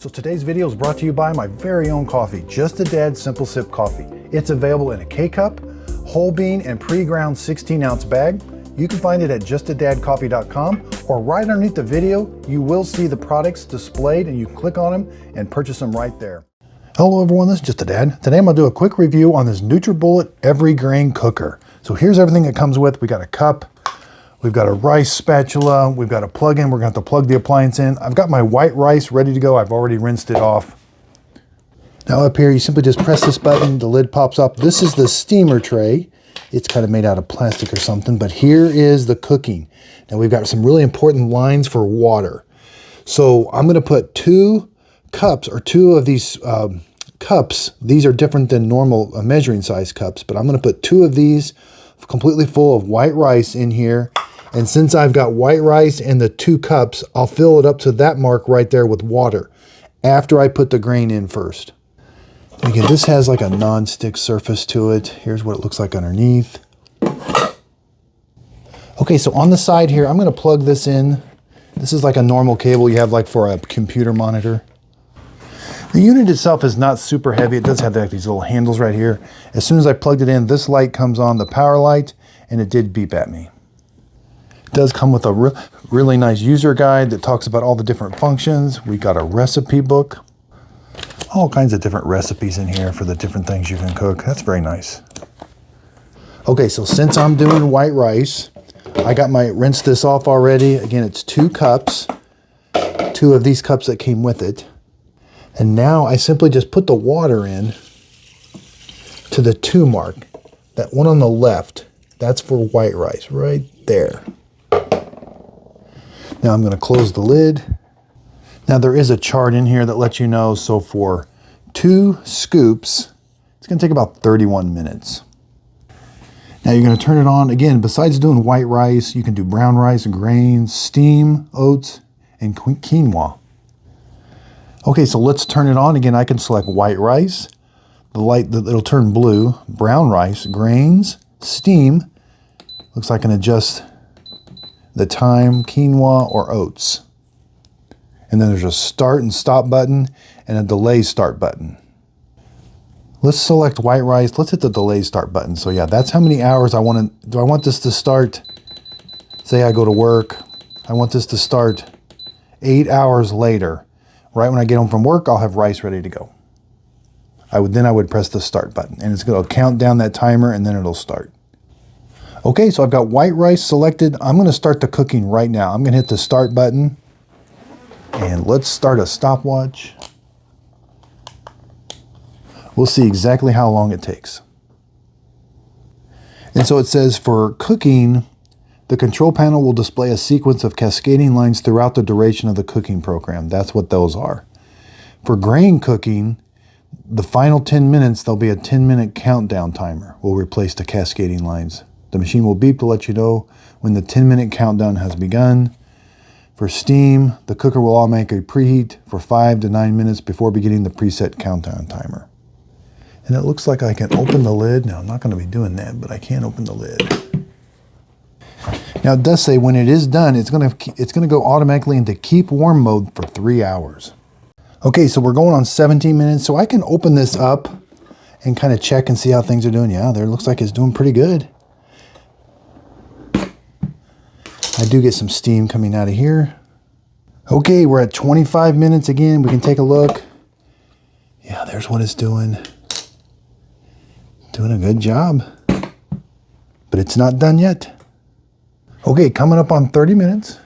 So today's video is brought to you by my very own coffee, Just a Dad Simple Sip Coffee. It's available in a K-Cup, whole bean, and pre-ground 16-ounce bag. You can find it at justadadcoffee.com, or right underneath the video, you will see the products displayed and you can click on them and purchase them right there. Hello everyone, this is Just a Dad. Today I'm going to do a quick review on this Nutribullet EveryGrain cooker. So here's everything it comes with. We got a cup, we've got a rice spatula, we've got a plug-in, we're going to have to plug the appliance in. I've got my white rice ready to go. I've already rinsed it off. Now up here, you simply just press this button, the lid pops up. This is the steamer tray. It's kind of made out of plastic or something, but here is the cooking. Now we've got some really important lines for water. So I'm going to put 2 cups, or 2 of these cups. These are different than normal measuring size cups, but I'm going to put 2 of these completely full of white rice in here. And since I've got white rice in the 2 cups, I'll fill it up to that mark right there with water after I put the grain in first. Again, this has like a non-stick surface to it. Here's what it looks like underneath. Okay, so on the side here, I'm going to plug this in. This is like a normal cable you have like for a computer monitor. The unit itself is not super heavy. It does have like these little handles right here. As soon as I plugged it in, this light comes on, the power light, and it did beep at me. It does come with a really nice user guide that talks about all the different functions. We got a recipe book. All kinds of different recipes in here for the different things you can cook. That's very nice. Okay, so since I'm doing white rice, I got my rinsed this off already. Again, it's 2 cups, 2 of these cups that came with it. And now I simply just put the water in to the 2 mark. That one on the left, that's for white rice right there. Now I'm going to close the lid. Now there is a chart in here that lets you know, so for 2 scoops, it's going to take about 31 minutes. Now you're going to turn it on. Again, besides doing white rice, you can do brown rice, grains, steam, oats, and quinoa. Okay, so let's turn it on. Again, I can select white rice, the light, it'll turn blue, brown rice, grains, steam. Looks like I can adjust the time, quinoa, or oats. And then there's a start and stop button and a delay start button. Let's select white rice. Let's hit the delay start button. So yeah, that's how many hours I want to, do I want this to start, say I go to work, I want this to start 8 hours later. Right when I get home from work, I'll have rice ready to go. I would press the start button and it's going to count down that timer and then it'll start. Okay, so I've got white rice selected. I'm going to start the cooking right now. I'm going to hit the start button. And let's start a stopwatch. We'll see exactly how long it takes. And so it says for cooking, the control panel will display a sequence of cascading lines throughout the duration of the cooking program. That's what those are. For grain cooking, the final 10 minutes, there'll be a 10-minute countdown timer. We'll replace the cascading lines. The machine will beep to let you know when the 10-minute countdown has begun. For steam, the cooker will automatically preheat for 5 to 9 minutes before beginning the preset countdown timer. And it looks like I can open the lid. Now, I'm not going to be doing that, but I can open the lid. Now, it does say when it is done, it's going to go automatically into keep warm mode for 3 hours. Okay, so we're going on 17 minutes, so I can open this up and kind of check and see how things are doing. Yeah, there, it looks like it's doing pretty good. I do get some steam coming out of here. Okay, we're at 25 minutes again. We can take a look. Yeah, there's what it's doing. Doing a good job. But it's not done yet. Okay, coming up on 30 minutes.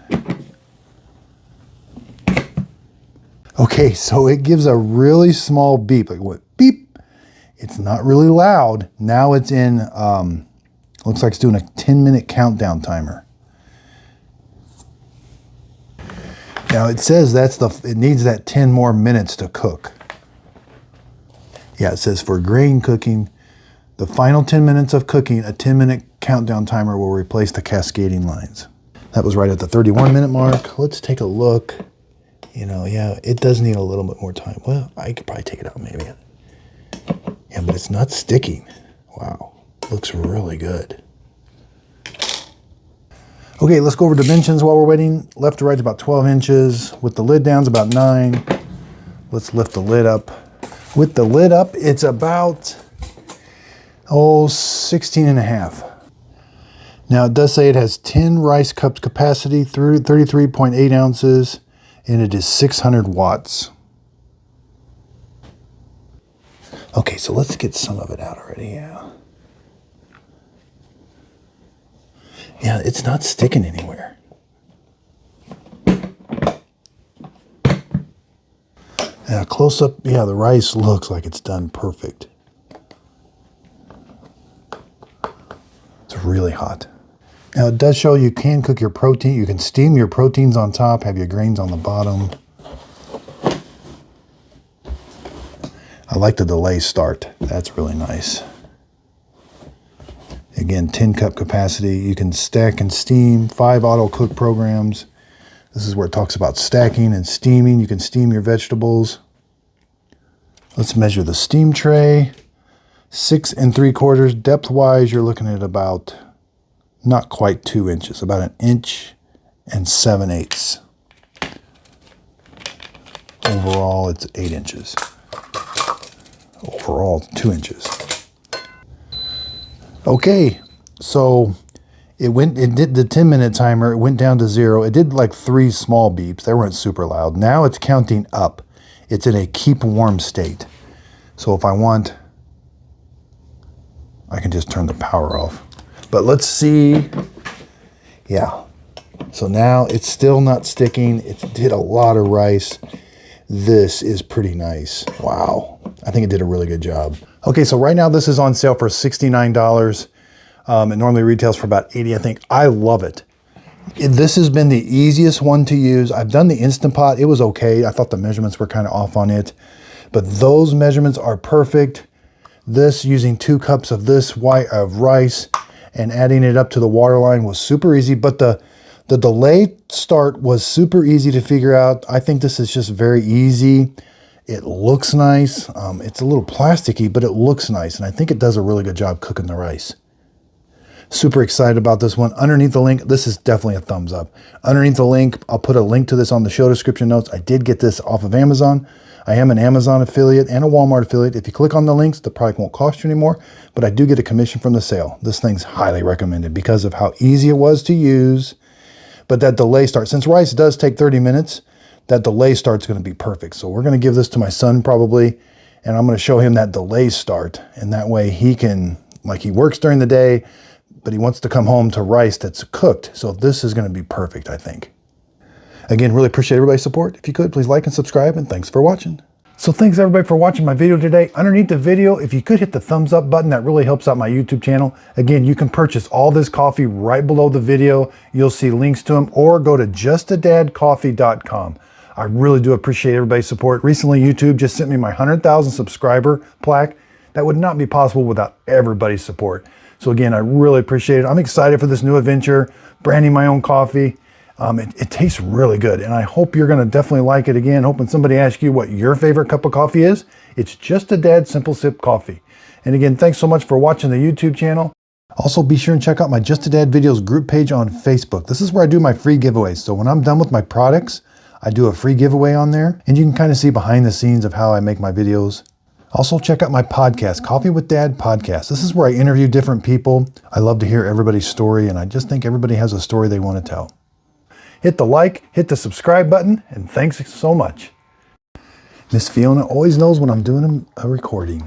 Okay, so it gives a really small beep. Like what? Beep. It's not really loud. Now it's in, looks like it's doing a 10-minute countdown timer. Now it says it needs that 10 more minutes to cook. Yeah, it says for grain cooking, the final 10 minutes of cooking, a 10-minute countdown timer will replace the cascading lines. That was right at the 31-minute mark. Let's take a look. You know, yeah, it does need a little bit more time. Well, I could probably take it out maybe. Yeah, but it's not sticking. Wow, looks really good. Okay, let's go over dimensions while we're waiting. Left to right is about 12 inches. With the lid down is about 9. Let's lift the lid up. With the lid up, it's about, 16 and a half. Now it does say it has 10 rice cups capacity through 33.8 ounces, and it is 600 watts. Okay, so let's get some of it out already, yeah. Yeah, it's not sticking anywhere. Now close up, yeah, the rice looks like it's done perfect. It's really hot. Now it does show you can cook your protein. You can steam your proteins on top, have your grains on the bottom. I like the delay start. That's really nice. Again, 10 cup capacity. You can stack and steam, 5 auto cook programs. This is where it talks about stacking and steaming. You can steam your vegetables. Let's measure the steam tray. 6 3/4. Depth wise, you're looking at about not quite 2 inches, about 1 7/8 inches. Overall, it's 8 inches. Overall, 2 inches. Okay, so it did the 10-minute timer. It went down to 0. It did like 3 small beeps. They weren't super loud. Now it's counting up. It's in a keep warm state. So if I want, I can just turn the power off. But let's see. Yeah. So now it's still not sticking. It did a lot of rice. This is pretty nice. Wow. I think it did a really good job. Okay, so right now this is on sale for $69. It normally retails for about $80, I think. I love it. This has been the easiest one to use. I've done the Instant Pot. It was okay. I thought the measurements were kind of off on it, but those measurements are perfect. This, using 2 cups of this of rice and adding it up to the water line, was super easy, but the delay start was super easy to figure out. I think this is just very easy. It looks nice. It's a little plasticky, but it looks nice, and I think it does a really good job cooking the rice. Super excited about this one. Underneath the link, this is definitely a thumbs up. Underneath the link, I'll put a link to this on the show description notes. I did get this off of Amazon. I am an Amazon affiliate and a Walmart affiliate. If you click on the links, the product won't cost you anymore, but I do get a commission from the sale. This thing's highly recommended because of how easy it was to use. But that delay start, since rice does take 30 minutes, that delay start's going to be perfect. So we're going to give this to my son probably, and I'm going to show him that delay start. And that way he can, like, he works during the day, but he wants to come home to rice that's cooked. So this is going to be perfect, I think. Again, really appreciate everybody's support. If you could, please like and subscribe, and thanks for watching. So thanks everybody for watching my video today. Underneath the video, if you could hit the thumbs up button, that really helps out my YouTube channel. Again, you can purchase all this coffee right below the video. You'll see links to them, or go to justadadcoffee.com. I really do appreciate everybody's support. Recently, YouTube just sent me my 100,000 subscriber plaque. That would not be possible without everybody's support. So again, I really appreciate it. I'm excited for this new adventure, branding my own coffee. It tastes really good, and I hope you're going to definitely like it. Again, hoping somebody asks you what your favorite cup of coffee is. It's Just a Dad Simple Sip Coffee. And again, thanks so much for watching the YouTube channel. Also, be sure and check out my Just a Dad Videos group page on Facebook. This is where I do my free giveaways. So when I'm done with my products, I do a free giveaway on there, and you can kind of see behind the scenes of how I make my videos. Also, check out my podcast, Coffee with Dad Podcast. This is where I interview different people. I love to hear everybody's story, and I just think everybody has a story they want to tell. Hit the like, hit the subscribe button, and thanks so much. Miss Fiona always knows when I'm doing a recording.